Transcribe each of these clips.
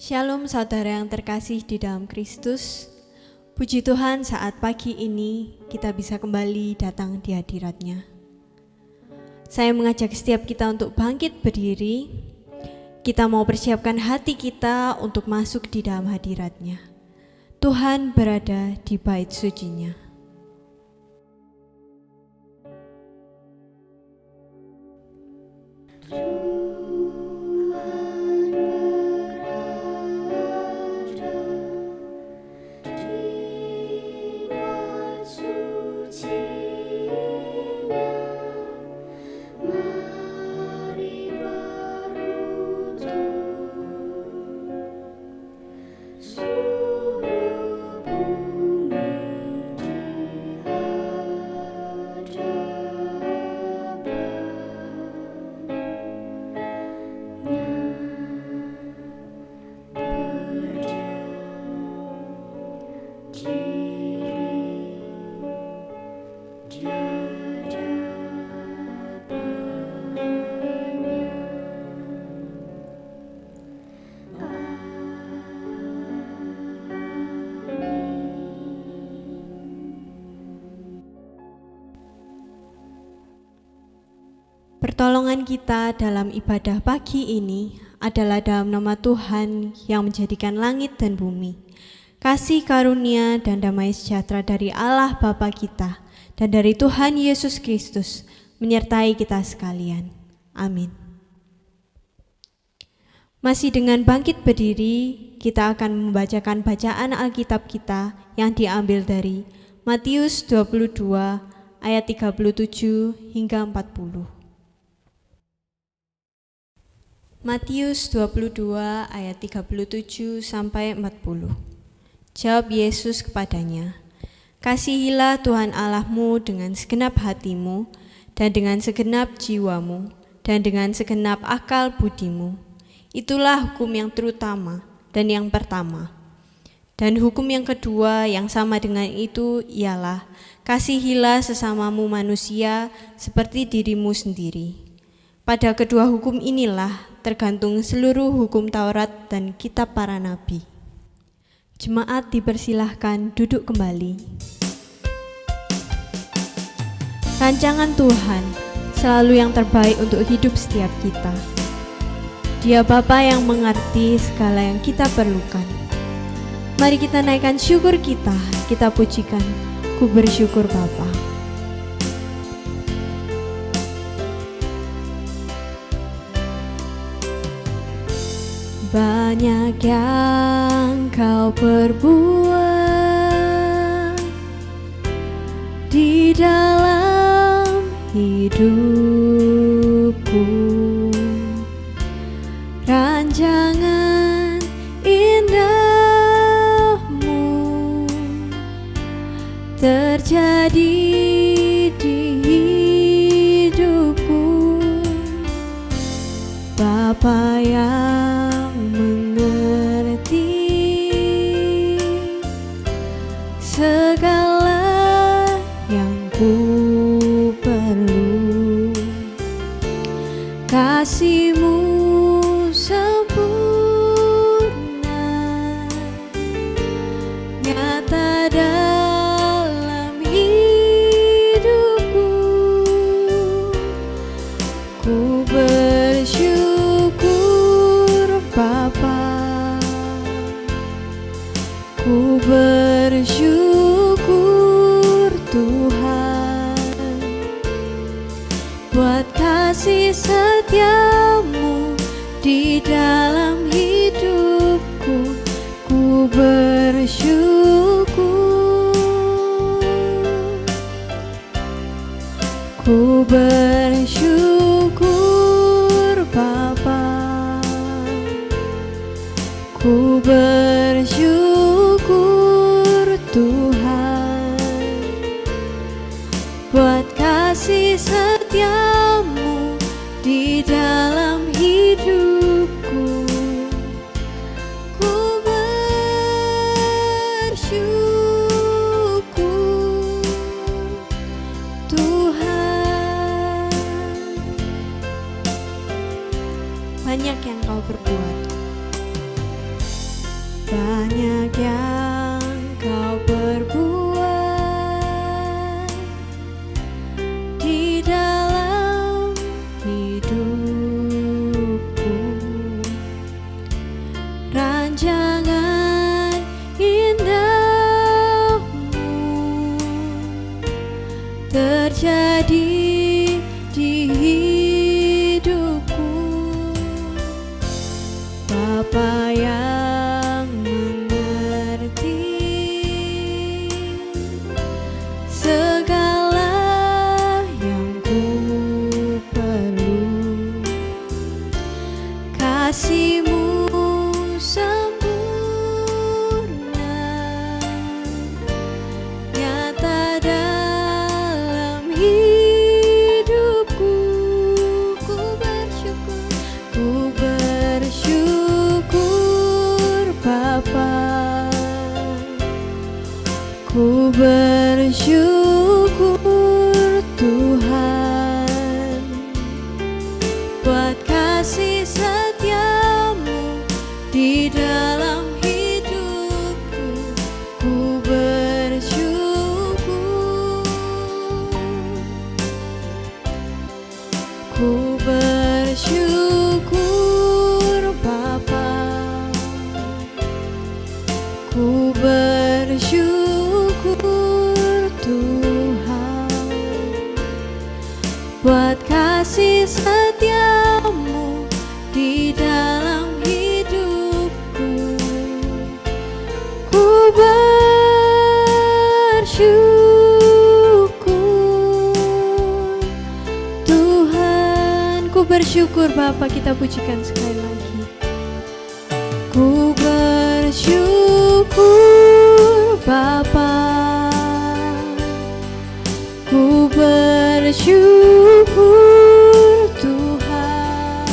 Shalom saudara yang terkasih di dalam Kristus. Puji Tuhan saat pagi ini kita bisa kembali datang di hadirat-Nya. Saya mengajak setiap kita untuk bangkit berdiri. Kita mau persiapkan hati kita untuk masuk di dalam hadirat-Nya. Tuhan berada di bait suci-Nya. Pertolongan kita dalam ibadah pagi ini adalah dalam nama Tuhan yang menjadikan langit dan bumi. Kasih karunia dan damai sejahtera dari Allah Bapa kita dan dari Tuhan Yesus Kristus menyertai kita sekalian. Amin. Masih dengan bangkit berdiri, kita akan membacakan bacaan Alkitab kita yang diambil dari Matius 22 ayat 37 hingga 40. Matius 22 ayat 37 sampai 40. Jawab Yesus kepadanya, "Kasihilah Tuhan Allahmu dengan segenap hatimu dan dengan segenap jiwamu dan dengan segenap akal budimu. Itulah hukum yang terutama dan yang pertama. Dan hukum yang kedua yang sama dengan itu ialah, kasihilah sesamamu manusia seperti dirimu sendiri. Pada kedua hukum inilah tergantung seluruh hukum Taurat dan kitab para nabi." Jemaat dipersilahkan duduk kembali. Rancangan Tuhan selalu yang terbaik untuk hidup setiap kita. Dia Bapa yang mengerti segala yang kita perlukan. Mari kita naikkan syukur kita pujikan, ku bersyukur Bapa. Banyak yang kau perbuat di dalam hidupku, rancangan indahmu terjadi di hidupku. Bapa yang segala yang ku perlu, kasih-Mu sempurna nyata dalam hidupku. Ku bersyukur Bapa, ku bersyukur Tuhan buat kasih setia-Mu di dalam hidupku. Ku bersyukur, ku bersyukur Bapa, ku bersyukur Tuhan buat kasih setia-Mu di dalam hidupku. Ku bersyukur Tuhan. Banyak yang kau perbuat banyak yang kau perbuat di dalam hidupku. Rancangan indahmu terjadi di hidupku. Bapa yang mengerti segala yang ku perlu, kasih-Mu sempurna nyata dalam hidupku. Ku bersyukur Bapa, ku bersyukur Tuhan buat kasih setia-Mu di dalam hidupku. Ku bersyukur, ku bersyukur Bapa, ku bersyukur Tuhan buat kasih setia-Mu di dalam hidupku. Ku bersyukur Tuhan, ku bersyukur Bapa. Kita pujikan sekali lagi. Ku bersyukur Bapa, ku bersyukur Tuhan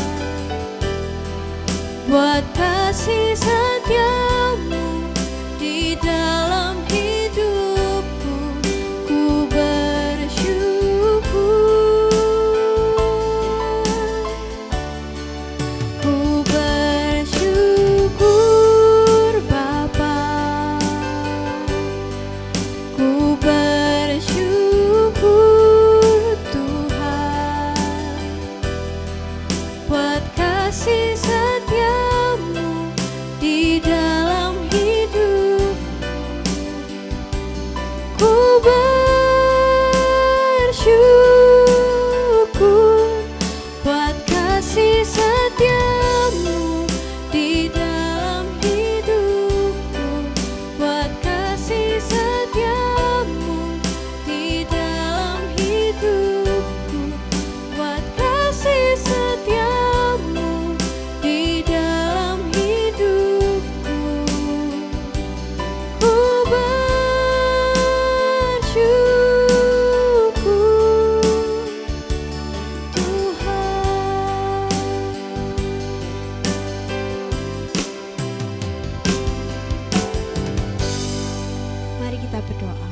buat kasih setia-Mu di dalam hidupku. Ku bersyukur, ku bersyukur Bapa, ku bersyukur Tuhan buat kasih setia-Mu di dalam hidup. Ku bersyukur buat kasih setia-Mu di dalam hidupku, buat kasih setia-Mu di dalam hidupku, buat kasih setia-Mu di dalam hidupku. Ku bersyukur Tuhan. Mari kita berdoa.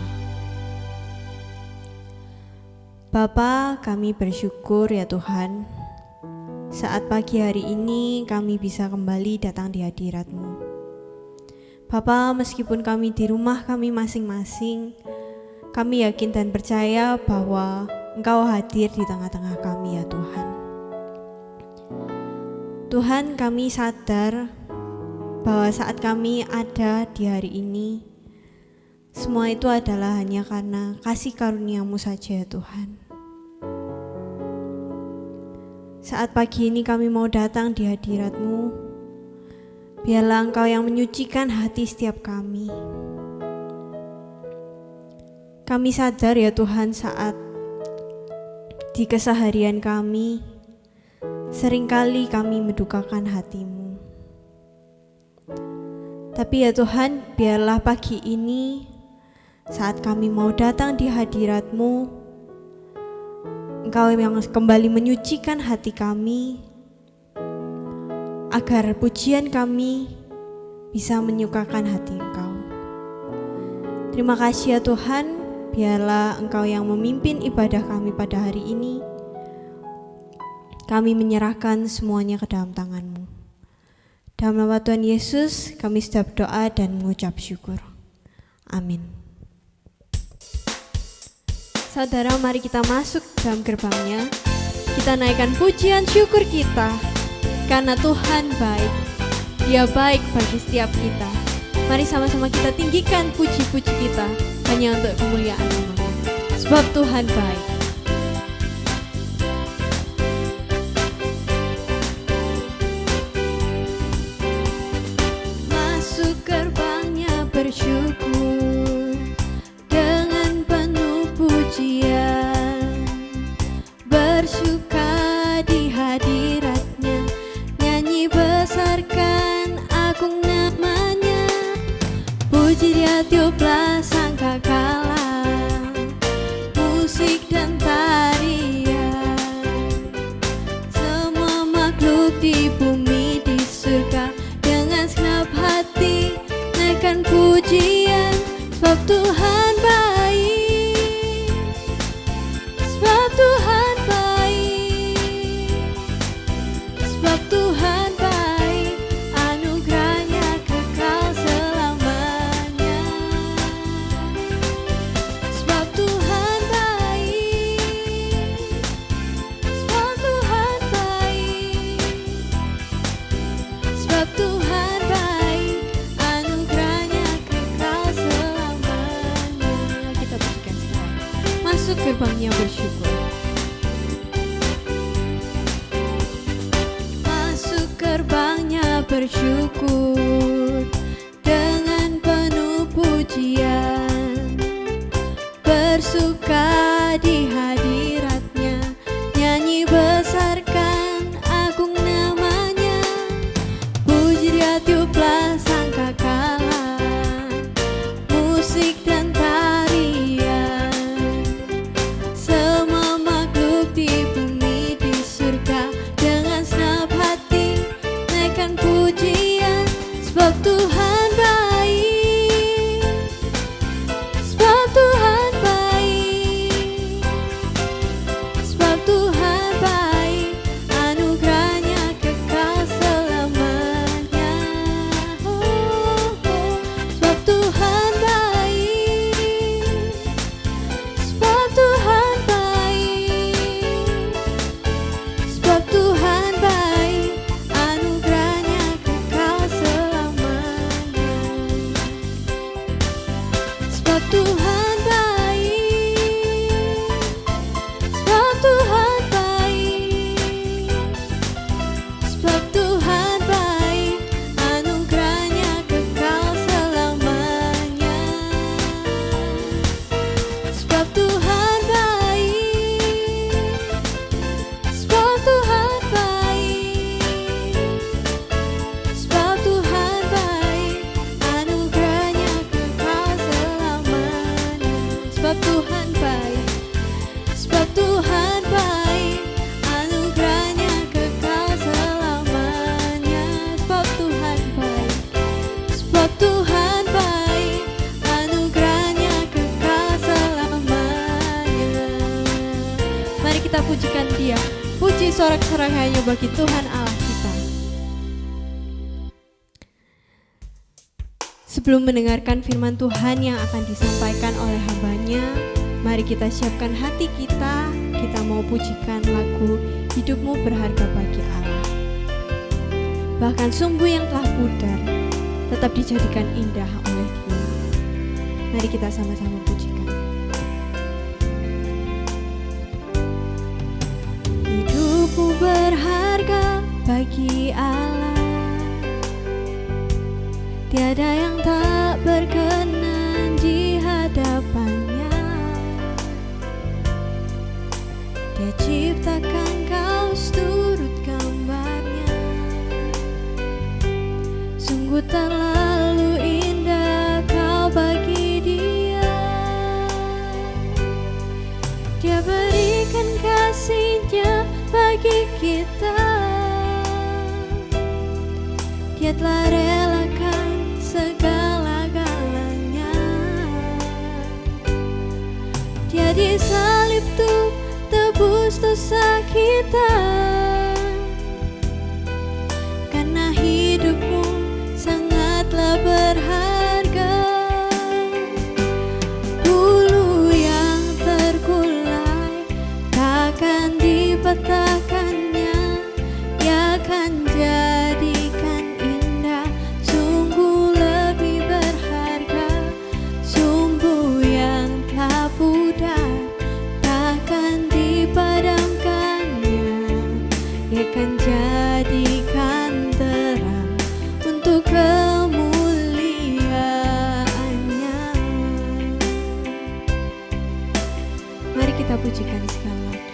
Bapa, kami bersyukur ya Tuhan, saat pagi hari ini kami bisa kembali datang di hadirat-Mu. Bapa, meskipun kami di rumah kami masing-masing, kami yakin dan percaya bahwa Engkau hadir di tengah-tengah kami ya Tuhan. Tuhan, kami sadar bahwa saat kami ada di hari ini, semua itu adalah hanya karena kasih karunia-Mu saja ya Tuhan. Saat pagi ini kami mau datang di hadirat-Mu, biarlah Engkau yang menyucikan hati setiap kami. Kami sadar ya Tuhan, saat di keseharian kami, seringkali kami mendukakan hati-Mu. Tapi ya Tuhan, biarlah pagi ini, saat kami mau datang di hadirat-Mu, Engkau yang kembali menyucikan hati kami, agar pujian kami bisa menyukakan hati Engkau. Terima kasih ya Tuhan, biarlah Engkau yang memimpin ibadah kami pada hari ini. Kami menyerahkan semuanya ke dalam tangan-Mu. Dalam nama Tuhan Yesus, kami sudah berdoa dan mengucap syukur. Amin. Saudara, mari kita masuk dalam gerbangnya. Kita naikkan pujian syukur kita, karena Tuhan baik. Dia baik bagi setiap kita. Mari sama-sama kita tinggikan puji-puji kita hanya untuk kemuliaan nama-Nya. Sebab Tuhan baik. Masuk gerbangnya bersyukur dengan penuh pujian, bersuka di hadirat-Nya, nyanyi besarkan agung nama-Nya, puji Dia tiuplah sangkakala, musik dan tarian, semua makhluk di bumi di surga dengan segenap hati naikkan pujian, sebab Tuhan baik, sebab Tuhan baik, sebab Tuhan baik, anugerahnya kekal selamanya, sebab Tuhan baik, sebab Tuhan baik, sebab Tuhan baik, anugerahnya kekal selamanya. Kita pujikan sekarang. Masuk gerbangnya bersyukur. Masuk gerbangnya bersyukur dengan penuh pujian, bersuka di hadirat-Nya, nyanyi besarkan agung nama-Nya, puji Dia tiuplah sangkakala, musik dan tarian, semua makhluk di bumi di surga dengan senap hati naikkan pujian, sebab Tuhan baik, sebab Tuhan baik, sebab Tuhan baik, anugerahnya kekal selamanya. Sebab Tuhan baik, sebab Tuhan baik, sebab Tuhan baik, anugerahnya kekal selamanya. Sebab Tuhan baik, sebab Tuhan baik, sebab Tuhan baik, anugerahnya kekal selamanya. Sebab Tuhan baik, sebab Tuhan baik, sebab Tuhan baik, anugerahnya kekal selamanya. Sebab Tuhan baik, sebab Tuhan baik, anugerahnya kekal selamanya. Sebab Tuhan baik, sebab Tuhan baik, anugerahnya kekal selamanya. Mari kita pujikan Dia. Puji sorak-sorai hanya bagi Tuhan Allah kita. Sebelum mendengarkan firman Tuhan yang akan disampaikan oleh hamba-Nya, mari kita siapkan hati kita. Kita mau pujikan lagu Hidupmu Berharga Bagi Allah. Bahkan sumbu yang telah pudar tetap dijadikan indah oleh Dia. Mari kita sama-sama pujikan. Hidupmu berharga bagi Allah, tiada yang tak berkenan di hadapan-Nya. Dia ciptakan kau seturut gambarnya, sungguh terlalu indah kau bagi Dia. Dia berikan kasih-Nya bagi kita, Dia telah relakan segala-galanya. Dia disalib tuh tebus dosa kita, karena hidupmu pujikan sekali lagi.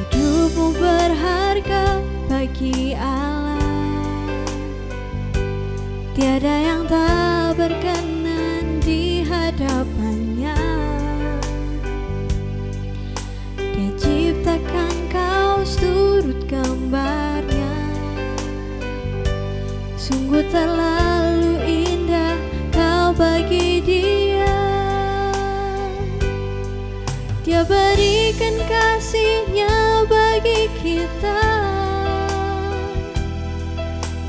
Hidupmu berharga bagi Allah, tiada yang tak berkenan di hadapannya. Dia ciptakan kau seturut gambarnya, sungguh terlalu indah kau bagi Dia. Dia berikan kasih-Nya bagi kita.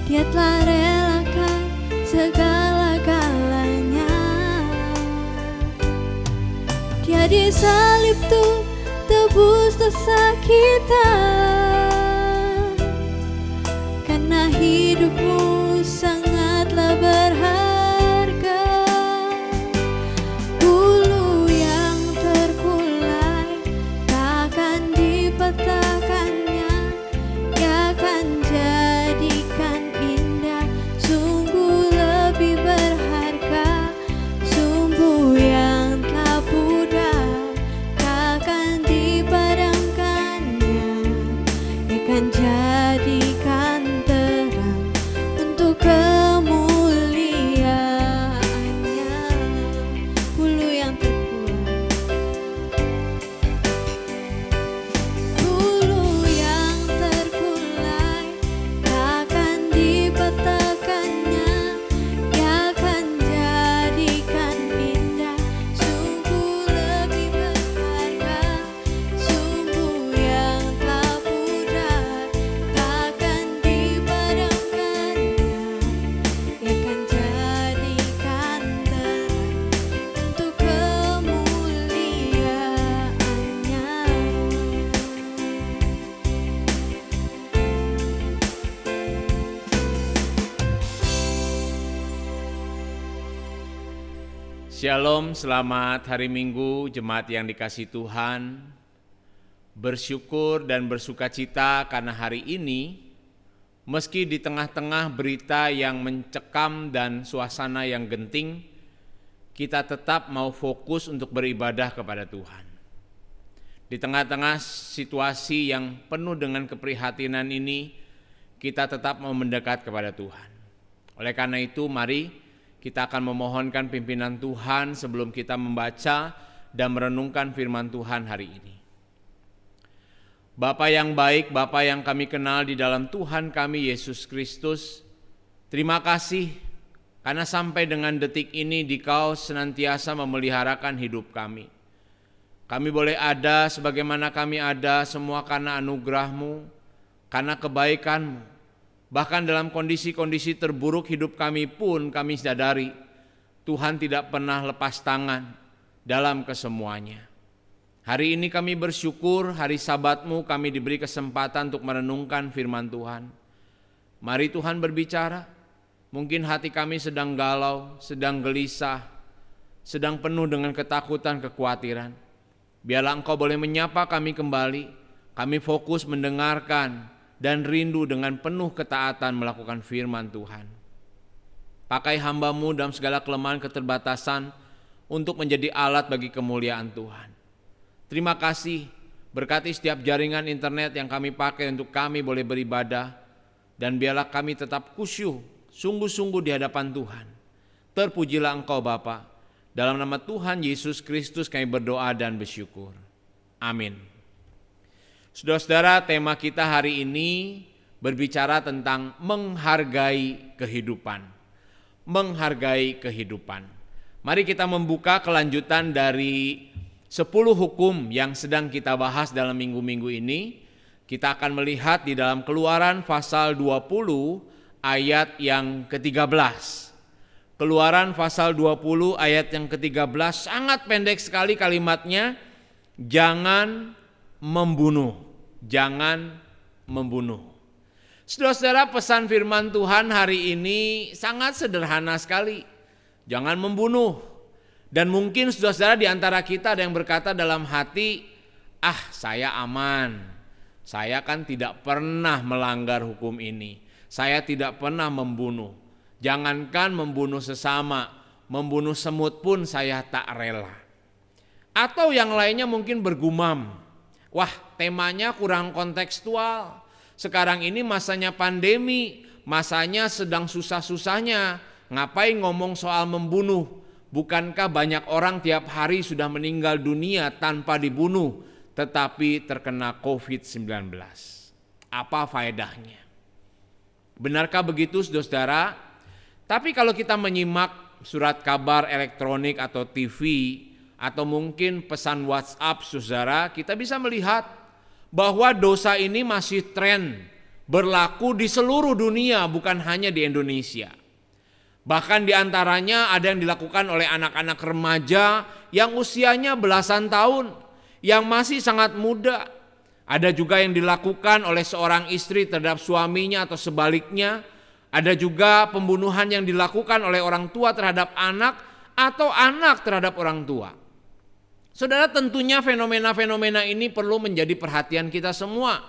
Dia telah relakan segala-galanya. Dia disalib tuh tebus dosa kita. Karena hidupmu sangatlah berharga. Bulu yang terkulai takkan dipatahkannya. Ia akan jadikan indah, sungguh lebih berharga. Sumbu yang telah pudar takkan dipadamkannya. Ia akan jadikan terang untuk kemuliaannya. Bulu yang terkulai, bulu yang terkulai takkan dipatahkannya. Ia akan jadikan indah, sungguh lebih berharga. Sumbu yang telah pudar takkan dipadamkannya. Ia akan jadikan terang untuk kemuliaannya. Shalom, selamat hari Minggu, jemaat yang dikasihi Tuhan. Bersyukur dan bersukacita karena hari ini, meski di tengah-tengah berita yang mencekam dan suasana yang genting, kita tetap mau fokus untuk beribadah kepada Tuhan. Di tengah-tengah situasi yang penuh dengan keprihatinan ini, kita tetap mau mendekat kepada Tuhan. Oleh karena itu, mari kita akan memohonkan pimpinan Tuhan sebelum kita membaca dan merenungkan firman Tuhan hari ini. Bapa yang baik, Bapa yang kami kenal di dalam Tuhan kami Yesus Kristus, terima kasih karena sampai dengan detik ini Dikau senantiasa memeliharakan hidup kami. Kami boleh ada sebagaimana kami ada semua karena anugerah-Mu, karena kebaikan-Mu. Bahkan dalam kondisi-kondisi terburuk hidup kami pun kami sadari Tuhan tidak pernah lepas tangan dalam kesemuanya. Hari ini kami bersyukur hari Sabat-Mu kami diberi kesempatan untuk merenungkan firman Tuhan. Mari Tuhan berbicara. Mungkin hati kami sedang galau, sedang gelisah, sedang penuh dengan ketakutan, kekhawatiran. Biarlah Engkau boleh menyapa kami kembali. Kami fokus mendengarkan dan rindu dengan penuh ketaatan melakukan firman Tuhan. Pakai hamba-Mu dalam segala kelemahan keterbatasan untuk menjadi alat bagi kemuliaan Tuhan. Terima kasih, berkati setiap jaringan internet yang kami pakai untuk kami boleh beribadah, dan biarlah kami tetap khusyuk, sungguh-sungguh di hadapan Tuhan. Terpujilah Engkau Bapa. Dalam nama Tuhan Yesus Kristus kami berdoa dan bersyukur. Amin. Saudara-saudara, tema kita hari ini berbicara tentang menghargai kehidupan. Menghargai kehidupan. Mari kita membuka kelanjutan dari 10 hukum yang sedang kita bahas dalam minggu-minggu ini. Kita akan melihat di dalam Keluaran pasal 20 ayat yang ke-13. Keluaran pasal 20 ayat yang ke-13 sangat pendek sekali kalimatnya. Jangan membunuh, jangan membunuh. Saudara-saudara, pesan firman Tuhan hari ini sangat sederhana sekali. Jangan membunuh. Dan mungkin saudara-saudara di antara kita ada yang berkata dalam hati, saya aman. Saya kan tidak pernah melanggar hukum ini. Saya tidak pernah membunuh. Jangankan membunuh sesama, membunuh semut pun saya tak rela. Atau yang lainnya mungkin bergumam, wah temanya kurang kontekstual. Sekarang ini masanya pandemi, masanya sedang susah-susahnya. Ngapain ngomong soal membunuh? Bukankah banyak orang tiap hari sudah meninggal dunia tanpa dibunuh, tetapi terkena COVID-19? Apa faedahnya? Benarkah begitu, saudara? Tapi kalau kita menyimak surat kabar elektronik atau TV, atau mungkin pesan WhatsApp, saudara, kita bisa melihat bahwa dosa ini masih tren berlaku di seluruh dunia, bukan hanya di Indonesia. Bahkan di antaranya ada yang dilakukan oleh anak-anak remaja yang usianya belasan tahun, yang masih sangat muda. Ada juga yang dilakukan oleh seorang istri terhadap suaminya atau sebaliknya. Ada juga pembunuhan yang dilakukan oleh orang tua terhadap anak atau anak terhadap orang tua. Saudara, tentunya fenomena-fenomena ini perlu menjadi perhatian kita semua.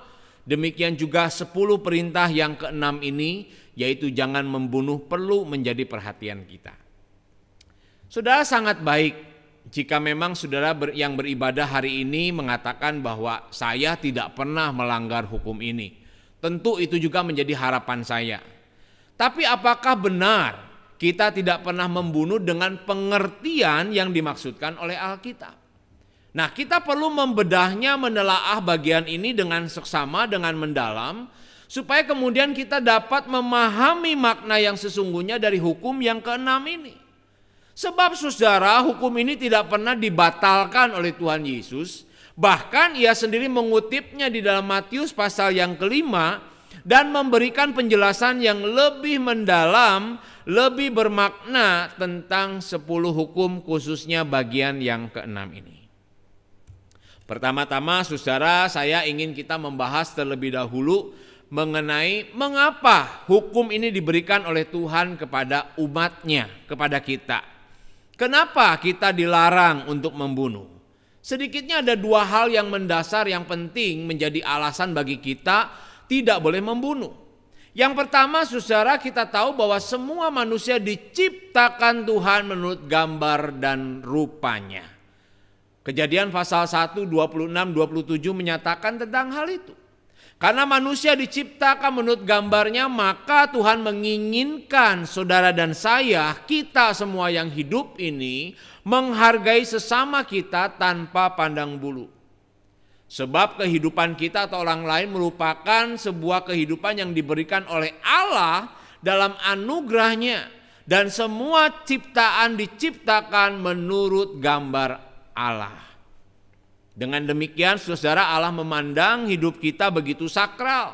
Demikian juga 10 perintah yang ke-6 ini, yaitu jangan membunuh, perlu menjadi perhatian kita. Saudara, sangat baik jika memang saudara yang beribadah hari ini mengatakan bahwa saya tidak pernah melanggar hukum ini. Tentu itu juga menjadi harapan saya. Tapi apakah benar kita tidak pernah membunuh dengan pengertian yang dimaksudkan oleh Alkitab? Nah, kita perlu membedahnya, menelaah bagian ini dengan seksama, dengan mendalam, supaya kemudian kita dapat memahami makna yang sesungguhnya dari hukum yang ke-6 ini. Sebab saudara, hukum ini tidak pernah dibatalkan oleh Tuhan Yesus. Bahkan ia sendiri mengutipnya di dalam Matius pasal yang ke-5 dan memberikan penjelasan yang lebih mendalam, lebih bermakna tentang 10 hukum, khususnya bagian yang ke-6 ini. Pertama-tama saudara, saya ingin kita membahas terlebih dahulu mengenai mengapa hukum ini diberikan oleh Tuhan kepada umatnya, kepada kita. Kenapa kita dilarang untuk membunuh? Sedikitnya ada 2 hal yang mendasar yang penting menjadi alasan bagi kita tidak boleh membunuh. Yang pertama, saudara, kita tahu bahwa semua manusia diciptakan Tuhan menurut gambar dan rupanya. Kejadian pasal 1, 26-27 menyatakan tentang hal itu. Karena manusia diciptakan menurut gambarnya, maka Tuhan menginginkan saudara dan saya, kita semua yang hidup ini, menghargai sesama kita tanpa pandang bulu. Sebab kehidupan kita atau orang lain merupakan sebuah kehidupan yang diberikan oleh Allah dalam anugerahnya. Dan semua ciptaan diciptakan menurut gambar Allah. Dengan demikian saudara, Allah memandang hidup kita begitu sakral.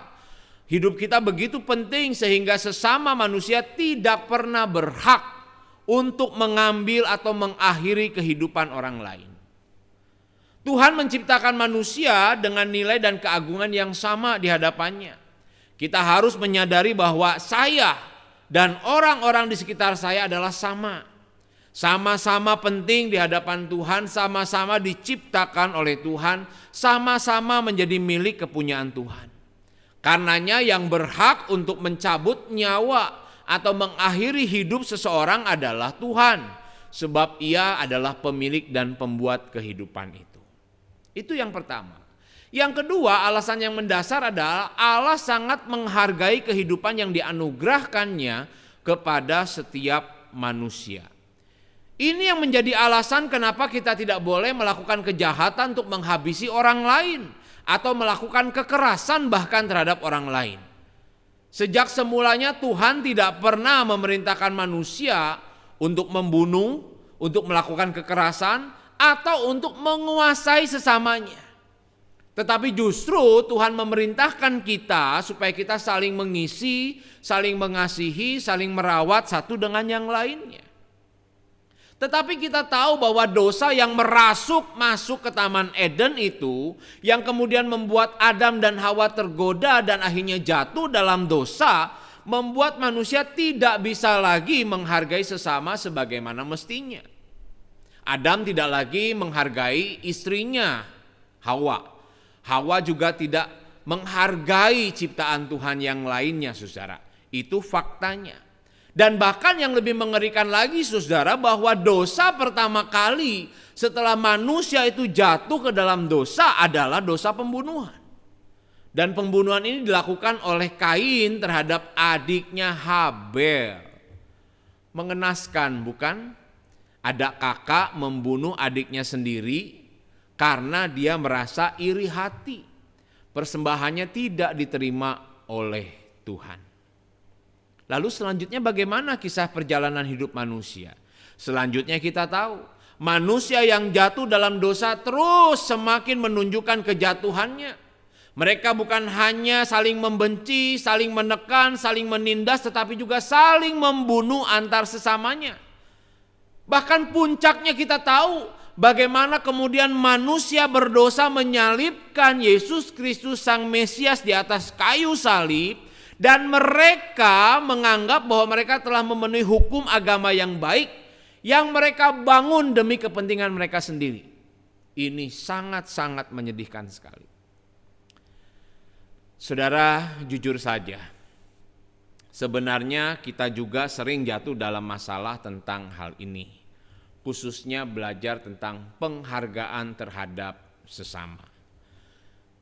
Hidup kita begitu penting sehingga sesama manusia tidak pernah berhak untuk mengambil atau mengakhiri kehidupan orang lain. Tuhan menciptakan manusia dengan nilai dan keagungan yang sama di hadapannya. Kita harus menyadari bahwa saya dan orang-orang di sekitar saya adalah sama. Sama-sama penting di hadapan Tuhan, sama-sama diciptakan oleh Tuhan, sama-sama menjadi milik kepunyaan Tuhan. Karenanya yang berhak untuk mencabut nyawa atau mengakhiri hidup seseorang adalah Tuhan. Sebab ia adalah pemilik dan pembuat kehidupan itu. Itu yang pertama. Yang kedua, alasan yang mendasar adalah Allah sangat menghargai kehidupan yang dianugerahkannya kepada setiap manusia. Ini yang menjadi alasan kenapa kita tidak boleh melakukan kejahatan untuk menghabisi orang lain atau melakukan kekerasan bahkan terhadap orang lain. Sejak semulanya Tuhan tidak pernah memerintahkan manusia untuk membunuh, untuk melakukan kekerasan atau untuk menguasai sesamanya. Tetapi justru Tuhan memerintahkan kita supaya kita saling mengisi, saling mengasihi, saling merawat satu dengan yang lainnya. Tetapi kita tahu bahwa dosa yang masuk ke Taman Eden itu, yang kemudian membuat Adam dan Hawa tergoda dan akhirnya jatuh dalam dosa, membuat manusia tidak bisa lagi menghargai sesama sebagaimana mestinya. Adam tidak lagi menghargai istrinya Hawa. Hawa juga tidak menghargai ciptaan Tuhan yang lainnya, saudara. Itu faktanya. Dan bahkan yang lebih mengerikan lagi saudara, bahwa dosa pertama kali setelah manusia itu jatuh ke dalam dosa adalah dosa pembunuhan. Dan pembunuhan ini dilakukan oleh Kain terhadap adiknya Habel. Mengenaskan bukan? Ada kakak membunuh adiknya sendiri karena dia merasa iri hati. Persembahannya tidak diterima oleh Tuhan. Lalu selanjutnya bagaimana kisah perjalanan hidup manusia? Selanjutnya kita tahu, manusia yang jatuh dalam dosa terus semakin menunjukkan kejatuhannya. Mereka bukan hanya saling membenci, saling menekan, saling menindas, tetapi juga saling membunuh antar sesamanya. Bahkan puncaknya kita tahu bagaimana kemudian manusia berdosa menyalibkan Yesus Kristus Sang Mesias di atas kayu salib. Dan mereka menganggap bahwa mereka telah memenuhi hukum agama yang baik yang mereka bangun demi kepentingan mereka sendiri. Ini sangat-sangat menyedihkan sekali. Saudara, jujur saja, sebenarnya kita juga sering jatuh dalam masalah tentang hal ini, khususnya belajar tentang penghargaan terhadap sesama.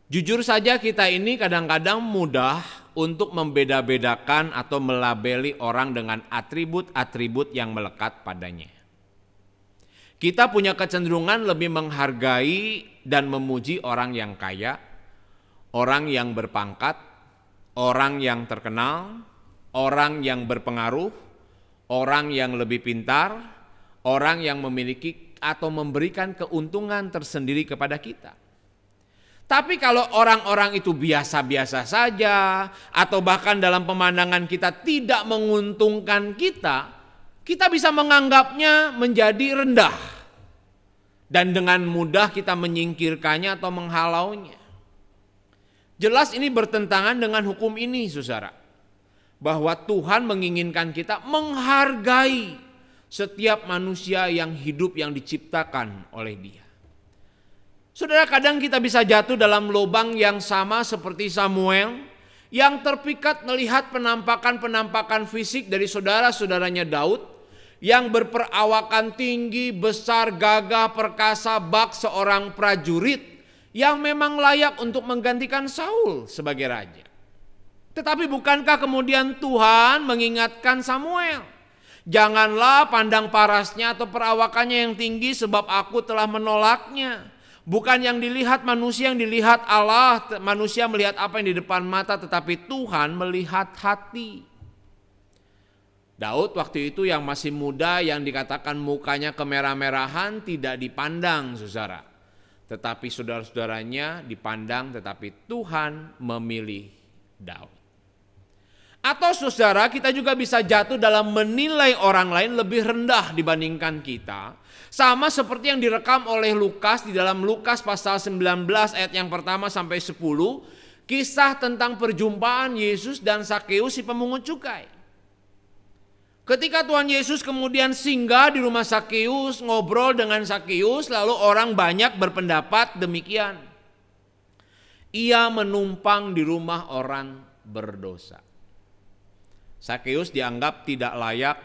Jujur saja kita ini kadang-kadang mudah untuk membeda-bedakan atau melabeli orang dengan atribut-atribut yang melekat padanya. Kita punya kecenderungan lebih menghargai dan memuji orang yang kaya, orang yang berpangkat, orang yang terkenal, orang yang berpengaruh, orang yang lebih pintar, orang yang memiliki atau memberikan keuntungan tersendiri kepada kita. Tapi kalau orang-orang itu biasa-biasa saja atau bahkan dalam pemandangan kita tidak menguntungkan kita, kita bisa menganggapnya menjadi rendah. Dan dengan mudah kita menyingkirkannya atau menghalaunya. Jelas ini bertentangan dengan hukum ini, saudara. Bahwa Tuhan menginginkan kita menghargai setiap manusia yang hidup yang diciptakan oleh Dia. Saudara, kadang kita bisa jatuh dalam lubang yang sama seperti Samuel yang terpikat melihat penampakan-penampakan fisik dari saudara-saudaranya Daud yang berperawakan tinggi, besar, gagah, perkasa, bak seorang prajurit yang memang layak untuk menggantikan Saul sebagai raja. Tetapi bukankah kemudian Tuhan mengingatkan Samuel, janganlah pandang parasnya atau perawakannya yang tinggi sebab aku telah menolaknya. Bukan yang dilihat manusia, yang dilihat Allah. Manusia melihat apa yang di depan mata, tetapi Tuhan melihat hati. Daud waktu itu yang masih muda, yang dikatakan mukanya kemerah-merahan, tidak dipandang, saudara. Tetapi saudara-saudaranya dipandang, tetapi Tuhan memilih Daud. Atau saudara, kita juga bisa jatuh dalam menilai orang lain lebih rendah dibandingkan kita. Sama seperti yang direkam oleh Lukas di dalam Lukas pasal 19 ayat yang pertama sampai 10. Kisah tentang perjumpaan Yesus dan Sakeus si pemungut cukai. Ketika Tuhan Yesus kemudian singgah di rumah Sakeus, ngobrol dengan Sakeus, lalu orang banyak berpendapat demikian. Ia menumpang di rumah orang berdosa. Sakeus dianggap tidak layak,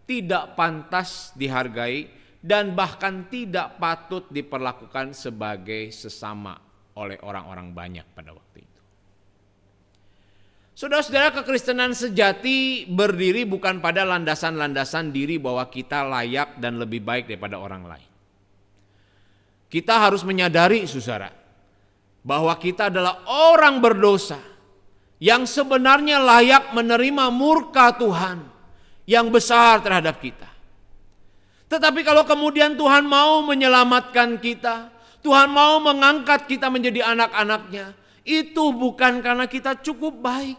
tidak pantas dihargai, dan bahkan tidak patut diperlakukan sebagai sesama oleh orang-orang banyak pada waktu itu. Saudara-saudara, kekristenan sejati berdiri bukan pada landasan-landasan diri bahwa kita layak dan lebih baik daripada orang lain. Kita harus menyadari, saudara, bahwa kita adalah orang berdosa yang sebenarnya layak menerima murka Tuhan yang besar terhadap kita. Tetapi kalau kemudian Tuhan mau menyelamatkan kita, Tuhan mau mengangkat kita menjadi anak-anaknya, itu bukan karena kita cukup baik,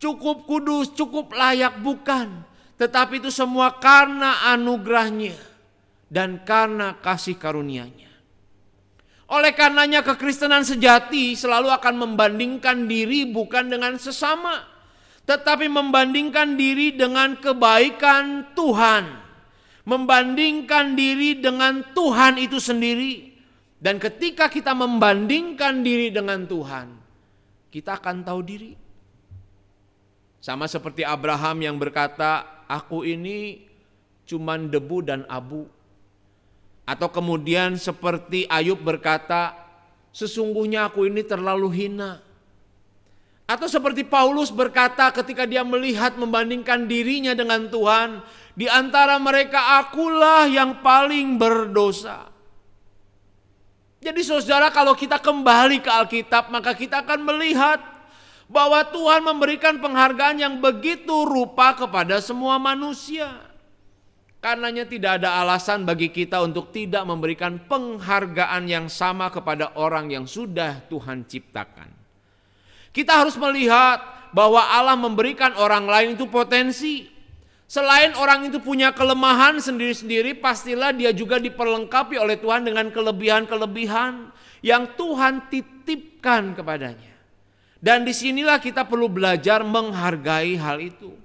cukup kudus, cukup layak, bukan. Tetapi itu semua karena anugerahnya dan karena kasih karunia-Nya. Oleh karenanya kekristenan sejati selalu akan membandingkan diri bukan dengan sesama, tetapi membandingkan diri dengan kebaikan Tuhan. Membandingkan diri dengan Tuhan itu sendiri. Dan ketika kita membandingkan diri dengan Tuhan, kita akan tahu diri. Sama seperti Abraham yang berkata, aku ini cuman debu dan abu. Atau kemudian seperti Ayub berkata, sesungguhnya aku ini terlalu hina. Atau seperti Paulus berkata ketika dia melihat membandingkan dirinya dengan Tuhan, di antara mereka akulah yang paling berdosa. Jadi saudara, kalau kita kembali ke Alkitab, maka kita akan melihat bahwa Tuhan memberikan penghargaan yang begitu rupa kepada semua manusia. Karenanya tidak ada alasan bagi kita untuk tidak memberikan penghargaan yang sama kepada orang yang sudah Tuhan ciptakan. Kita harus melihat bahwa Allah memberikan orang lain itu potensi. Selain orang itu punya kelemahan sendiri-sendiri, pastilah dia juga diperlengkapi oleh Tuhan dengan kelebihan-kelebihan yang Tuhan titipkan kepadanya. Dan disinilah kita perlu belajar menghargai hal itu.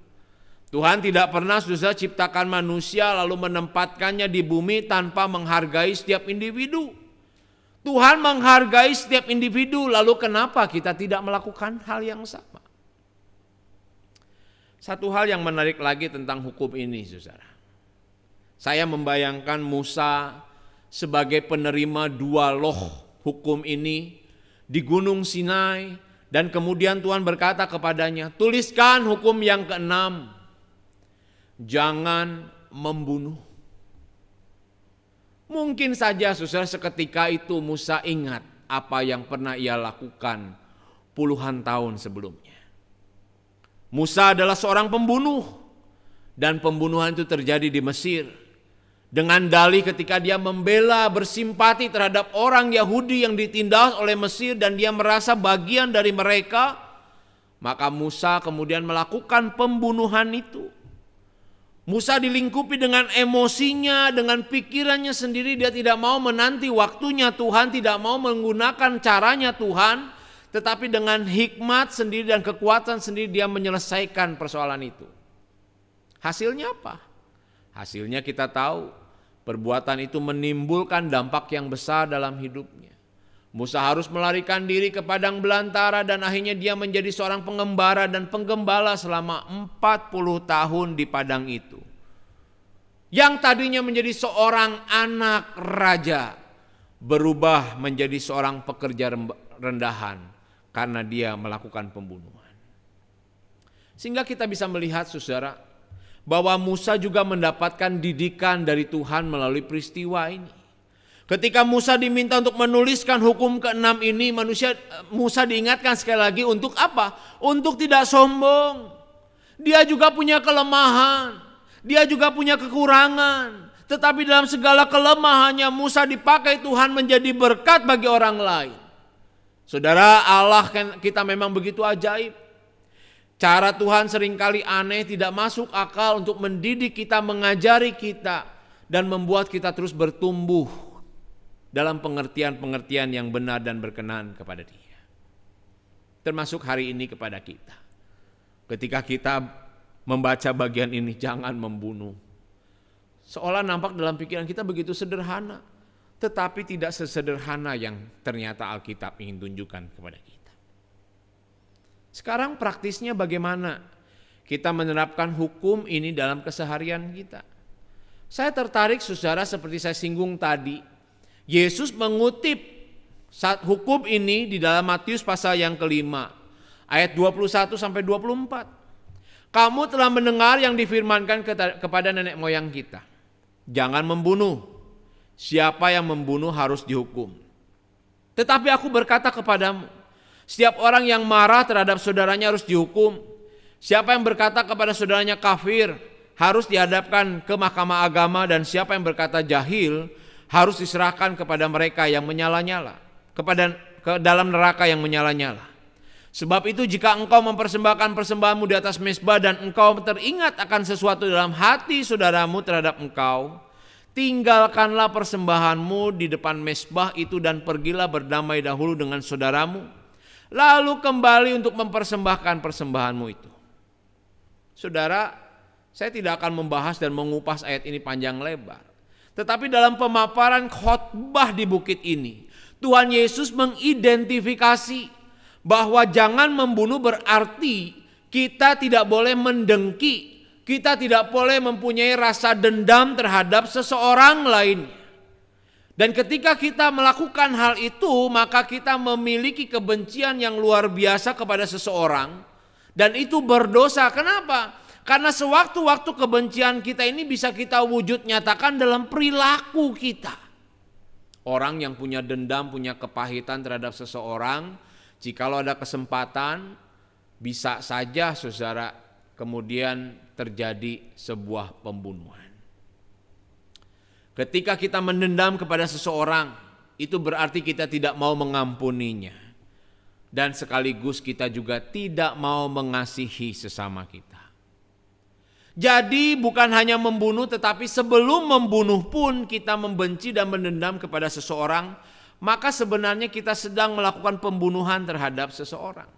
Tuhan tidak pernah susah ciptakan manusia lalu menempatkannya di bumi tanpa menghargai setiap individu. Tuhan menghargai setiap individu, lalu kenapa kita tidak melakukan hal yang sama? Satu hal yang menarik lagi tentang hukum ini, saudara. Saya membayangkan Musa sebagai penerima dua loh hukum ini di Gunung Sinai, dan kemudian Tuhan berkata kepadanya, tuliskan hukum yang keenam. Jangan membunuh. Mungkin saja saudara seketika itu Musa ingat apa yang pernah ia lakukan puluhan tahun sebelumnya. Musa adalah seorang pembunuh dan pembunuhan itu terjadi di Mesir. Dengan dalih ketika dia membela bersimpati terhadap orang Yahudi yang ditindas oleh Mesir dan dia merasa bagian dari mereka, maka Musa kemudian melakukan pembunuhan itu. Musa dilingkupi dengan emosinya, dengan pikirannya sendiri, dia tidak mau menanti waktunya Tuhan, tidak mau menggunakan caranya Tuhan, tetapi dengan hikmat sendiri dan kekuatan sendiri dia menyelesaikan persoalan itu. Hasilnya apa? Hasilnya kita tahu, perbuatan itu menimbulkan dampak yang besar dalam hidupnya. Musa harus melarikan diri ke padang belantara dan akhirnya dia menjadi seorang pengembara dan penggembala selama 40 tahun di padang itu. Yang tadinya menjadi seorang anak raja berubah menjadi seorang pekerja rendahan karena dia melakukan pembunuhan. Sehingga kita bisa melihat saudara bahwa Musa juga mendapatkan didikan dari Tuhan melalui peristiwa ini. Ketika Musa diminta untuk menuliskan hukum ke-6 ini, Musa diingatkan sekali lagi untuk apa? Untuk tidak sombong. Dia juga punya kelemahan, dia juga punya kekurangan. Tetapi dalam segala kelemahannya Musa dipakai Tuhan menjadi berkat bagi orang lain. Saudara, Allah kita memang begitu ajaib. Cara Tuhan seringkali aneh, tidak masuk akal untuk mendidik kita, mengajari kita, dan membuat kita terus bertumbuh dalam pengertian-pengertian yang benar dan berkenan kepada Dia. Termasuk hari ini kepada kita. Ketika kita membaca bagian ini, jangan membunuh. Seolah nampak dalam pikiran kita begitu sederhana, tetapi tidak sesederhana yang ternyata Alkitab ingin tunjukkan kepada kita. Sekarang praktisnya bagaimana kita menerapkan hukum ini dalam keseharian kita? Saya tertarik saudara, seperti saya singgung tadi, Yesus mengutip hukum ini di dalam Matius pasal yang kelima, ayat 21 sampai 24. Kamu telah mendengar yang difirmankan kepada nenek moyang kita. Jangan membunuh. Siapa yang membunuh harus dihukum. Tetapi aku berkata kepadamu, setiap orang yang marah terhadap saudaranya harus dihukum. Siapa yang berkata kepada saudaranya kafir harus dihadapkan ke mahkamah agama, dan siapa yang berkata jahil harus diserahkan kepada mereka yang menyala-nyala, ke dalam neraka yang menyala-nyala. Sebab itu jika engkau mempersembahkan persembahanmu di atas mezbah dan engkau teringat akan sesuatu dalam hati saudaramu terhadap engkau, tinggalkanlah persembahanmu di depan mezbah itu dan pergilah berdamai dahulu dengan saudaramu, lalu kembali untuk mempersembahkan persembahanmu itu. Saudara, saya tidak akan membahas dan mengupas ayat ini panjang lebar. Tetapi dalam pemaparan khotbah di bukit ini, Tuhan Yesus mengidentifikasi bahwa jangan membunuh berarti kita tidak boleh mendengki Kita tidak boleh mempunyai rasa dendam terhadap seseorang lainnya. Dan ketika kita melakukan hal itu, maka kita memiliki kebencian yang luar biasa kepada seseorang. Dan itu berdosa. Kenapa? Karena sewaktu-waktu kebencian kita ini bisa kita wujud nyatakan dalam perilaku kita. Orang yang punya dendam, punya kepahitan terhadap seseorang, jikalau ada kesempatan, bisa saja saudara kemudian terjadi sebuah pembunuhan. Ketika kita mendendam kepada seseorang, itu berarti kita tidak mau mengampuninya. Dan sekaligus kita juga tidak mau mengasihi sesama kita. Jadi bukan hanya membunuh, tetapi sebelum membunuh pun kita membenci dan mendendam kepada seseorang, maka sebenarnya kita sedang melakukan pembunuhan terhadap seseorang.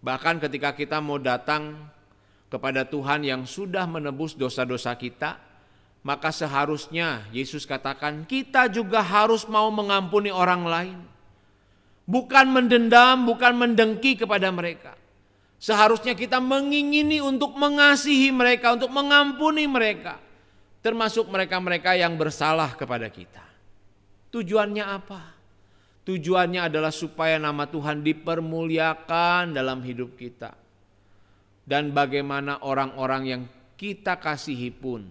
Bahkan ketika kita mau datang kepada Tuhan yang sudah menebus dosa-dosa kita, maka seharusnya Yesus katakan kita juga harus mau mengampuni orang lain. Bukan mendendam, bukan mendengki kepada mereka. Seharusnya kita mengingini untuk mengasihi mereka, untuk mengampuni mereka. Termasuk mereka-mereka yang bersalah kepada kita. Tujuannya apa? Tujuannya adalah supaya nama Tuhan dipermuliakan dalam hidup kita. Dan bagaimana orang-orang yang kita kasihi pun,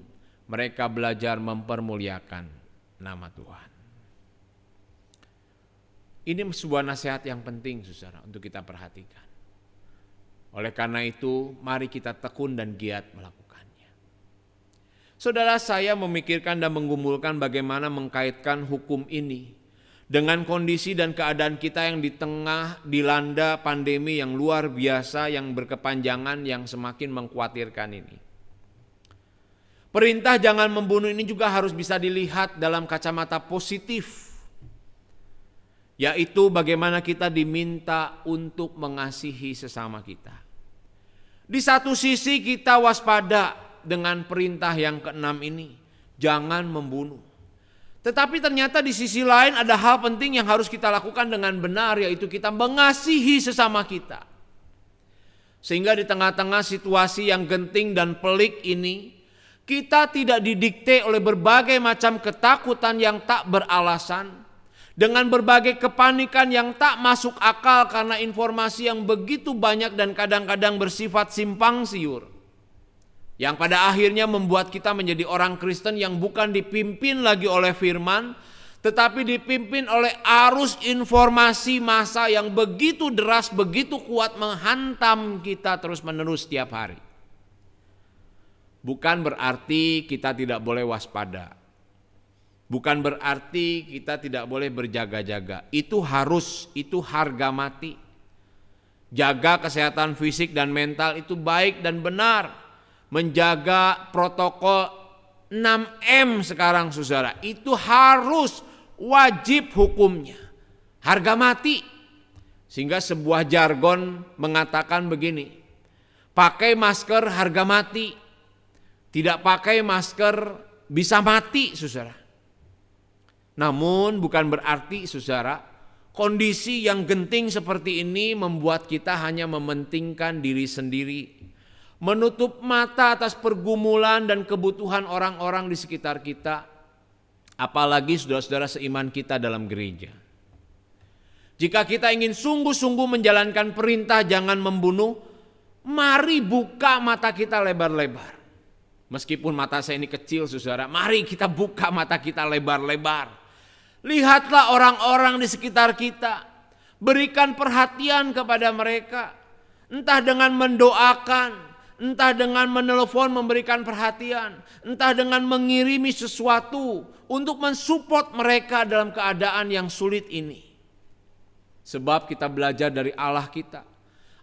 mereka belajar mempermuliakan nama Tuhan. Ini sebuah nasihat yang penting, saudara, untuk kita perhatikan. Oleh karena itu, mari kita tekun dan giat melakukannya. Saudara, saya memikirkan dan menggumulkan bagaimana mengkaitkan hukum ini dengan kondisi dan keadaan kita yang di tengah dilanda pandemi yang luar biasa, yang berkepanjangan, yang semakin mengkhawatirkan ini. Perintah jangan membunuh ini juga harus bisa dilihat dalam kacamata positif, yaitu bagaimana kita diminta untuk mengasihi sesama kita. Di satu sisi kita waspada dengan perintah yang keenam ini, jangan membunuh. Tetapi ternyata di sisi lain ada hal penting yang harus kita lakukan dengan benar, yaitu kita mengasihi sesama kita. Sehingga di tengah-tengah situasi yang genting dan pelik ini, kita tidak didikte oleh berbagai macam ketakutan yang tak beralasan, dengan berbagai kepanikan yang tak masuk akal karena informasi yang begitu banyak dan kadang-kadang bersifat simpang siur. Yang pada akhirnya membuat kita menjadi orang Kristen yang bukan dipimpin lagi oleh firman, tetapi dipimpin oleh arus informasi massa yang begitu deras, begitu kuat menghantam kita terus-menerus setiap hari. Bukan berarti kita tidak boleh waspada. Bukan berarti kita tidak boleh berjaga-jaga. Itu harus, itu harga mati. Jaga kesehatan fisik dan mental itu baik dan benar. Menjaga protokol 6M sekarang saudara, itu harus wajib hukumnya. Harga mati. Sehingga sebuah jargon mengatakan begini, pakai masker harga mati. Tidak pakai masker bisa mati saudara. Namun bukan berarti saudara, kondisi yang genting seperti ini membuat kita hanya mementingkan diri sendiri, menutup mata atas pergumulan dan kebutuhan orang-orang di sekitar kita, apalagi saudara-saudara seiman kita dalam gereja. Jika kita ingin sungguh-sungguh menjalankan perintah jangan membunuh, mari buka mata kita lebar-lebar. Meskipun mata saya ini kecil saudara, mari kita buka mata kita lebar-lebar. Lihatlah orang-orang di sekitar kita, berikan perhatian kepada mereka, entah dengan mendoakan, entah dengan menelpon memberikan perhatian, entah dengan mengirimi sesuatu untuk mensupport mereka dalam keadaan yang sulit ini. Sebab kita belajar dari Allah kita.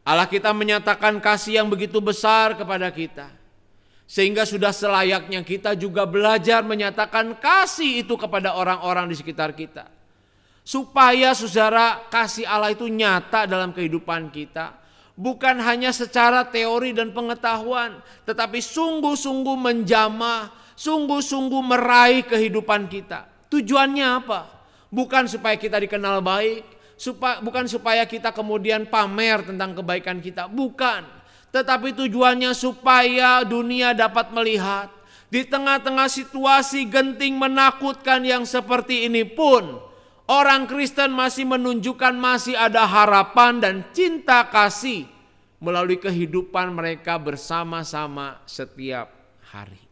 Allah kita menyatakan kasih yang begitu besar kepada kita. Sehingga sudah selayaknya kita juga belajar menyatakan kasih itu kepada orang-orang di sekitar kita. Supaya saudara kasih Allah itu nyata dalam kehidupan kita. Bukan hanya secara teori dan pengetahuan, tetapi sungguh-sungguh menjamah, sungguh-sungguh meraih kehidupan kita. Tujuannya apa? Bukan supaya kita dikenal baik, bukan supaya kita kemudian pamer tentang kebaikan kita, bukan. tetapi tujuannya supaya dunia dapat melihat. Di tengah-tengah situasi genting menakutkan yang seperti ini pun, orang Kristen masih menunjukkan masih ada harapan dan cinta kasih melalui kehidupan mereka bersama-sama setiap hari.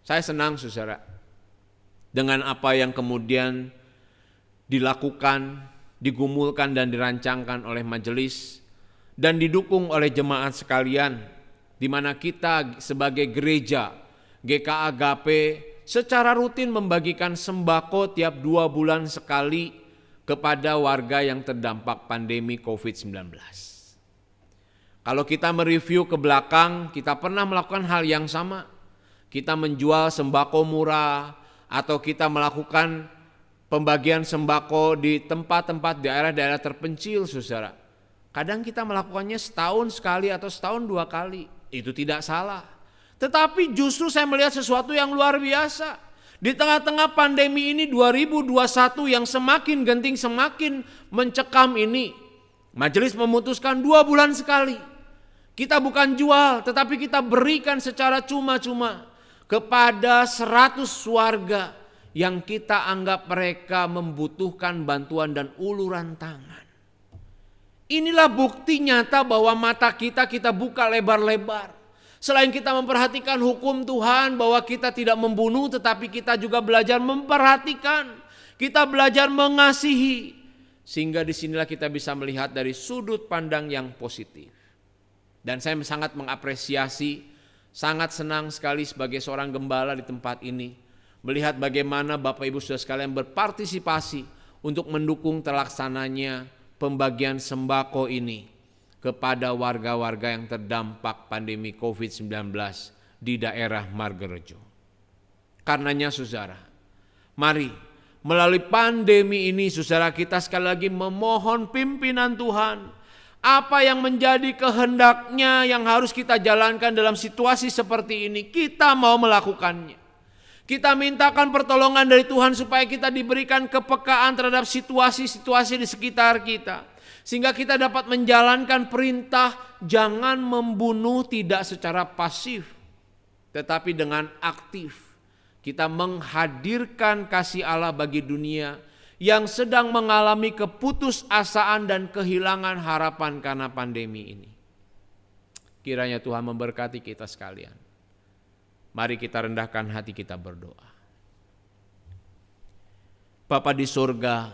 Saya senang saudara dengan apa yang kemudian dilakukan, digumulkan dan dirancangkan oleh majelis dan didukung oleh jemaat sekalian, di mana kita sebagai gereja GKA Agape secara rutin membagikan sembako tiap 2 bulan sekali kepada warga yang terdampak pandemi COVID-19. Kalau kita mereview ke belakang, kita pernah melakukan hal yang sama. Kita menjual sembako murah atau kita melakukan pembagian sembako di tempat-tempat daerah-daerah terpencil, saudara. Kadang kita melakukannya setahun sekali atau setahun 2 kali. Itu tidak salah. Tetapi justru saya melihat sesuatu yang luar biasa. Di tengah-tengah pandemi ini 2021 yang semakin genting, semakin mencekam ini, majelis memutuskan 2 bulan sekali. Kita bukan jual, tetapi kita berikan secara cuma-cuma kepada 100 warga yang kita anggap mereka membutuhkan bantuan dan uluran tangan. Inilah bukti nyata bahwa mata kita buka lebar-lebar. Selain kita memperhatikan hukum Tuhan bahwa kita tidak membunuh, tetapi kita juga belajar memperhatikan. Kita belajar mengasihi. Sehingga disinilah kita bisa melihat dari sudut pandang yang positif. Dan saya sangat mengapresiasi, sangat senang sekali sebagai seorang gembala di tempat ini, melihat bagaimana Bapak Ibu Saudara sekalian berpartisipasi untuk mendukung terlaksananya pembagian sembako ini kepada warga-warga yang terdampak pandemi COVID-19 di daerah Margarejo. Karenanya saudara, mari melalui pandemi ini saudara kita sekali lagi memohon pimpinan Tuhan. Apa yang menjadi kehendaknya yang harus kita jalankan dalam situasi seperti ini, kita mau melakukannya. Kita mintakan pertolongan dari Tuhan supaya kita diberikan kepekaan terhadap situasi-situasi di sekitar kita. Sehingga kita dapat menjalankan perintah jangan membunuh tidak secara pasif, tetapi dengan aktif. Kita menghadirkan kasih Allah bagi dunia yang sedang mengalami keputusasaan dan kehilangan harapan karena pandemi ini. Kiranya Tuhan memberkati kita sekalian. Mari kita rendahkan hati kita berdoa. Bapa di surga,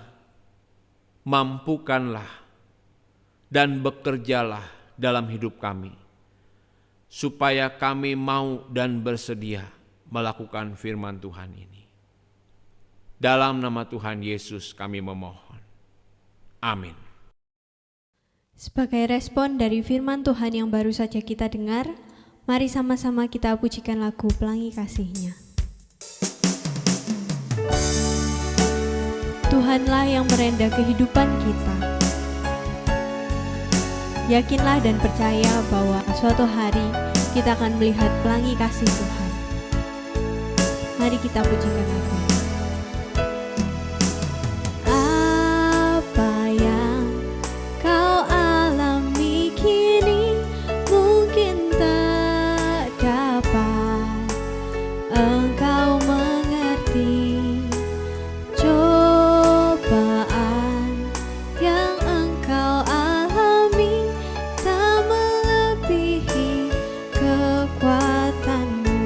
mampukanlah dan bekerjalah dalam hidup kami, supaya kami mau dan bersedia melakukan firman Tuhan ini. Dalam nama Tuhan Yesus kami memohon. Amin. Sebagai respon dari firman Tuhan yang baru saja kita dengar, mari sama-sama kita pujikan lagu Pelangi Kasih-Nya. Tuhanlah yang merenda kehidupan kita. Yakinlah dan percaya bahwa suatu hari kita akan melihat pelangi kasih Tuhan. Mari kita pujikan lagu. Apa yang kau alami kini mungkin tak dapat engkau mengerti. Cobaan yang engkau alami tak melebihi kekuatanmu.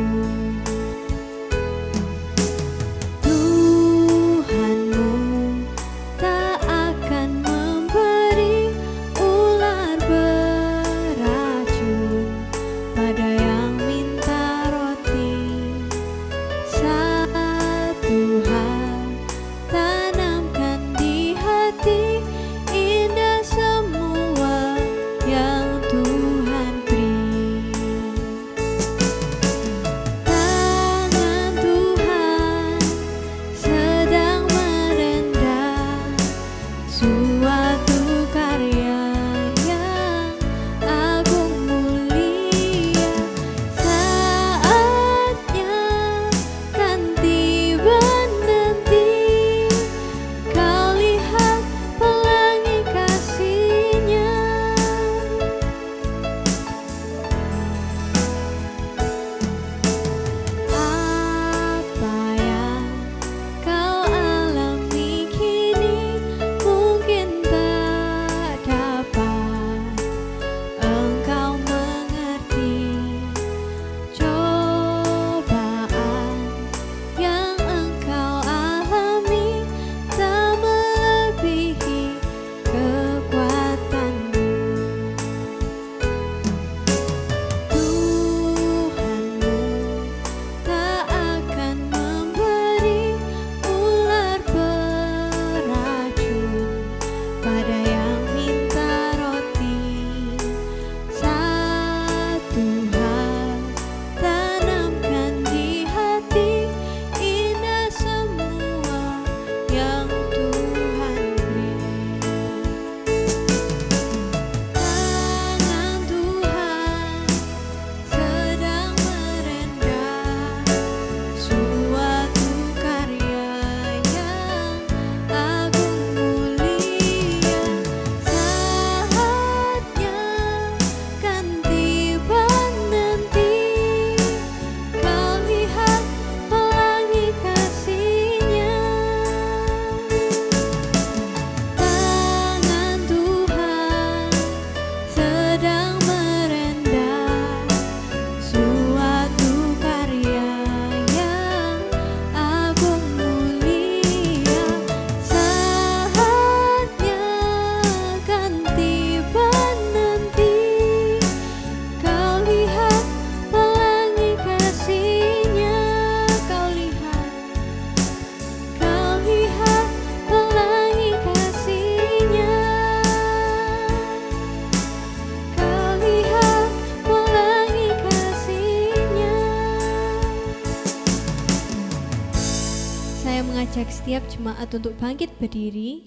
mengajak setiap jemaat untuk bangkit berdiri.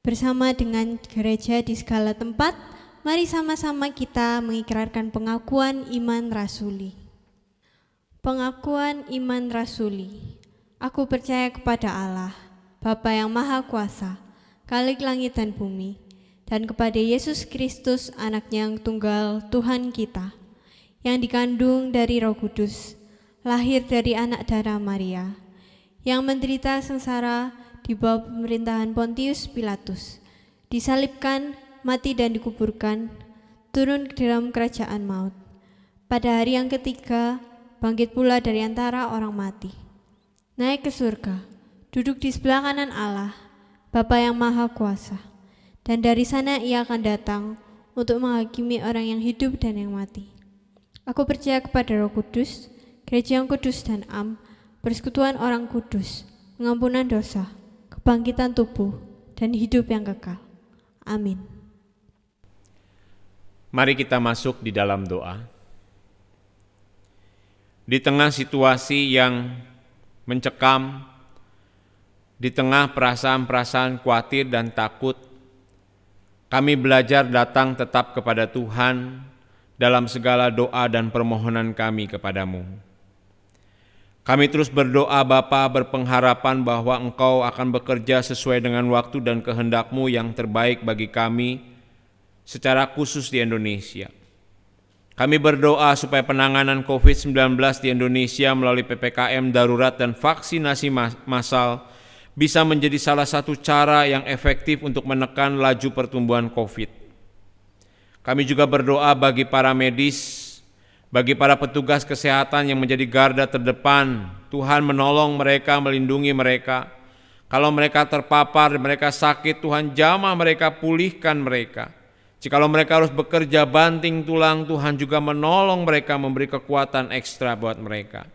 Bersama dengan gereja di segala tempat, mari sama-sama kita mengikrarkan pengakuan iman rasuli. Pengakuan iman rasuli. Aku percaya kepada Allah, Bapa yang Maha Kuasa, Khalik langit dan bumi, dan kepada Yesus Kristus, Anaknya yang tunggal, Tuhan kita, yang dikandung dari Roh Kudus, lahir dari anak darah Maria, yang menderita sengsara di bawah pemerintahan Pontius Pilatus, disalibkan, mati dan dikuburkan, turun ke dalam kerajaan maut. Pada hari yang ketiga, bangkit pula dari antara orang mati, naik ke surga, duduk di sebelah kanan Allah, Bapa yang Maha Kuasa, dan dari sana Ia akan datang untuk menghakimi orang yang hidup dan yang mati. Aku percaya kepada Roh Kudus, gereja yang kudus dan am, persekutuan orang kudus, pengampunan dosa, kebangkitan tubuh, dan hidup yang kekal. Amin. Mari kita masuk di dalam doa. Di tengah situasi yang mencekam, di tengah perasaan-perasaan khawatir dan takut, kami belajar datang tetap kepada Tuhan dalam segala doa dan permohonan kami kepadamu. Kami terus berdoa Bapa, berpengharapan bahwa Engkau akan bekerja sesuai dengan waktu dan kehendak-Mu yang terbaik bagi kami, secara khusus di Indonesia. Kami berdoa supaya penanganan COVID-19 di Indonesia melalui PPKM darurat dan vaksinasi massal bisa menjadi salah satu cara yang efektif untuk menekan laju pertumbuhan COVID. Kami juga berdoa bagi para medis, bagi para petugas kesehatan yang menjadi garda terdepan. Tuhan menolong mereka, melindungi mereka. Kalau mereka terpapar, mereka sakit, Tuhan jamah mereka, pulihkan mereka. Jikalau mereka harus bekerja banting tulang, Tuhan juga menolong mereka, memberi kekuatan ekstra buat mereka.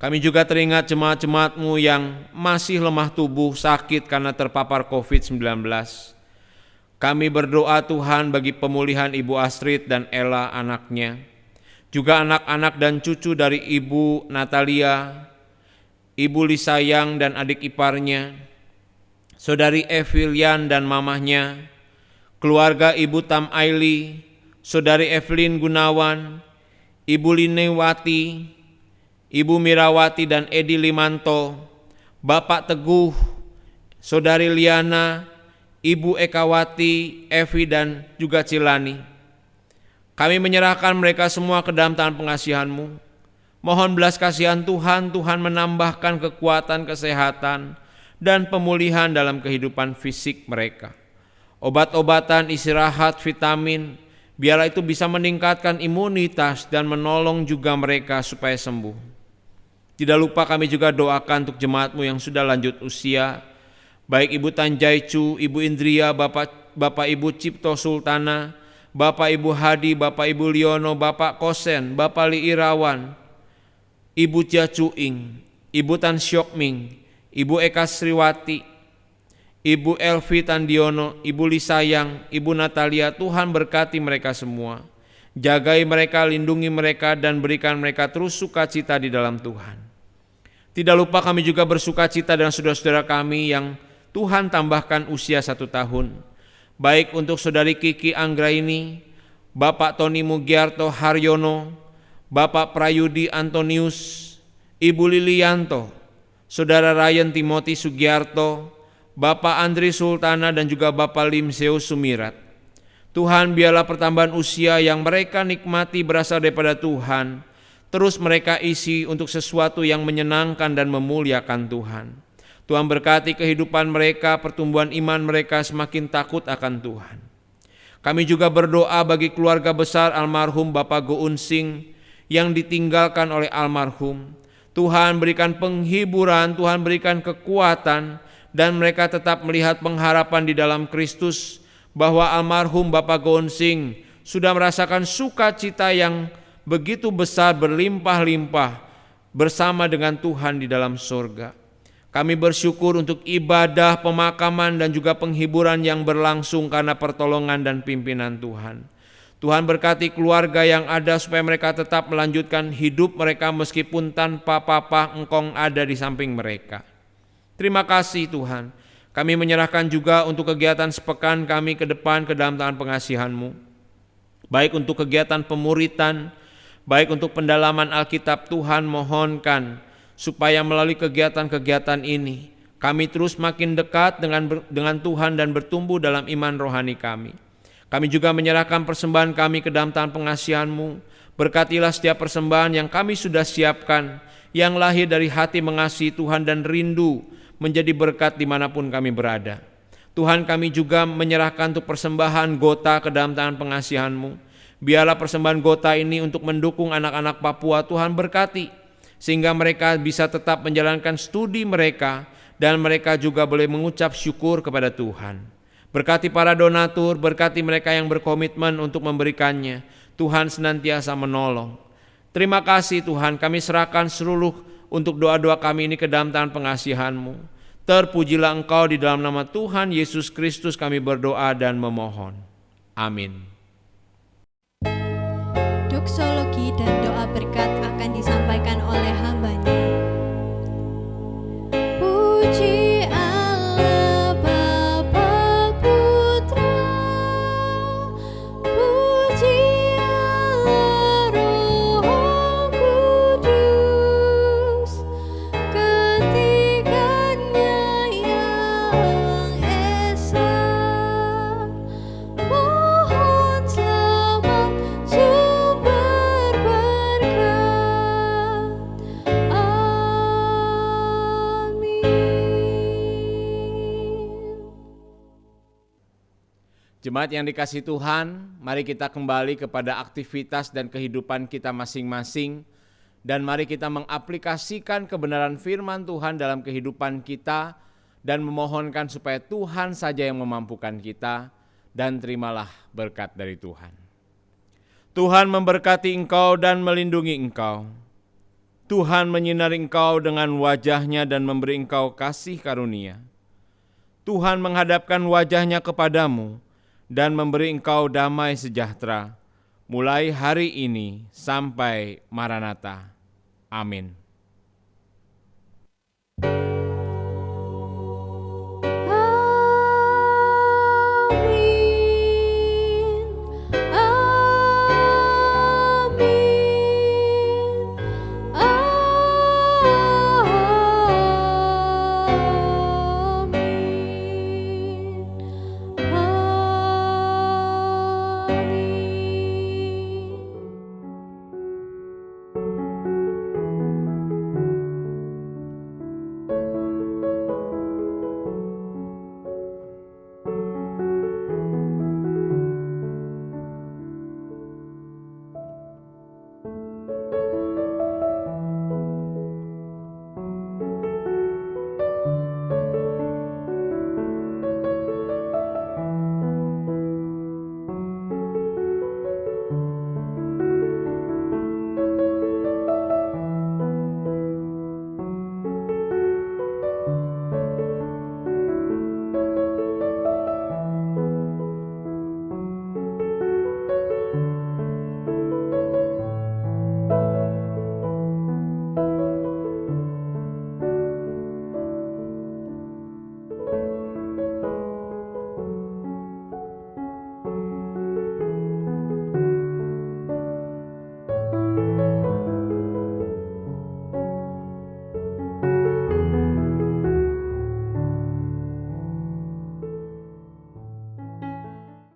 Kami juga teringat jemaat-jemaat-Mu yang masih lemah tubuh, sakit karena terpapar COVID-19. Kami berdoa Tuhan bagi pemulihan Ibu Astrid dan Ella anaknya, juga anak-anak dan cucu dari Ibu Natalia, Ibu Lisayang dan adik iparnya, Saudari Evilian dan mamahnya, keluarga Ibu Tam Aili, Saudari Evelyn Gunawan, Ibu Linewati, Ibu Mirawati dan Edi Limanto, Bapak Teguh, Saudari Liana, Ibu Ekawati, Evi dan juga Cilani. Kami menyerahkan mereka semua ke dalam tangan pengasihan-Mu. Mohon belas kasihan Tuhan menambahkan kekuatan, kesehatan, dan pemulihan dalam kehidupan fisik mereka. Obat-obatan, istirahat, vitamin, biarlah itu bisa meningkatkan imunitas dan menolong juga mereka supaya sembuh. Tidak lupa kami juga doakan untuk jemaat-Mu yang sudah lanjut usia, baik Ibu Tanjaicu, Ibu Indria, Bapak Ibu Cipto Sultana, Bapak Ibu Hadi, Bapak Ibu Liono, Bapak Kosen, Bapak Li Irawan, Ibu Tia Cuing, Ibu Tan Syokming, Ibu Eka Sriwati, Ibu Elvi Tandiono, Ibu Lisayang, Ibu Natalia. Tuhan berkati mereka semua. Jagai mereka, lindungi mereka, dan berikan mereka terus sukacita di dalam Tuhan. Tidak lupa kami juga bersukacita dengan saudara-saudara kami yang Tuhan tambahkan usia 1 tahun. Baik untuk Saudari Kiki Anggraini, Bapak Tony Mugiarto Haryono, Bapak Prayudi Antonius, Ibu Lilianto, Saudara Ryan Timothy Sugiarto, Bapak Andri Sultana dan juga Bapak Limseus Sumirat. Tuhan, biarlah pertambahan usia yang mereka nikmati berasal daripada Tuhan, terus mereka isi untuk sesuatu yang menyenangkan dan memuliakan Tuhan. Tuhan berkati kehidupan mereka, pertumbuhan iman mereka semakin takut akan Tuhan. Kami juga berdoa bagi keluarga besar almarhum Bapak Goun Sing yang ditinggalkan oleh almarhum. Tuhan berikan penghiburan, Tuhan berikan kekuatan, dan mereka tetap melihat pengharapan di dalam Kristus bahwa almarhum Bapak Goun Sing sudah merasakan sukacita yang begitu besar, berlimpah-limpah bersama dengan Tuhan di dalam surga. Kami bersyukur untuk ibadah, pemakaman, dan juga penghiburan yang berlangsung karena pertolongan dan pimpinan Tuhan. Tuhan berkati keluarga yang ada supaya mereka tetap melanjutkan hidup mereka meskipun tanpa papa engkong ada di samping mereka. Terima kasih Tuhan. Kami menyerahkan juga untuk kegiatan sepekan kami ke depan ke dalam tangan pengasihan-Mu. Baik untuk kegiatan pemuritan, baik untuk pendalaman Alkitab, Tuhan mohonkan supaya melalui kegiatan-kegiatan ini kami terus makin dekat dengan Tuhan dan bertumbuh dalam iman rohani kami. Kami juga menyerahkan persembahan kami ke dalam tangan pengasihan-Mu. Berkatilah setiap persembahan yang kami sudah siapkan, yang lahir dari hati mengasihi Tuhan dan rindu menjadi berkat dimanapun kami berada. Tuhan, kami juga menyerahkan untuk persembahan gota ke dalam tangan pengasihan-Mu. Biarlah persembahan gota ini untuk mendukung anak-anak Papua. Tuhan berkati, sehingga mereka bisa tetap menjalankan studi mereka, dan mereka juga boleh mengucap syukur kepada Tuhan. Berkati para donatur, berkati mereka yang berkomitmen untuk memberikannya. Tuhan senantiasa menolong. Terima kasih Tuhan, kami serahkan seluruh untuk doa-doa kami ini ke dalam tangan pengasihan-Mu. Terpujilah Engkau, di dalam nama Tuhan Yesus Kristus kami berdoa dan memohon. Amin. Doksologi dan doa berkat akan disampaikan oleh hamba-Nya. Puji Allah Bapa Putra, puji Allah Roh Kudus, ketiganya yang esa. Mohon selamat sumber berkat. Amin. Jemaat yang dikasihi Tuhan, mari kita kembali kepada aktivitas dan kehidupan kita masing-masing, dan mari kita mengaplikasikan kebenaran firman Tuhan dalam kehidupan kita, dan memohonkan supaya Tuhan saja yang memampukan kita, dan terimalah berkat dari Tuhan. Tuhan memberkati engkau dan melindungi engkau. Tuhan menyinari engkau dengan wajah-Nya dan memberi engkau kasih karunia. Tuhan menghadapkan wajah-Nya kepadamu dan memberi engkau damai sejahtera, mulai hari ini sampai Maranatha. Amin.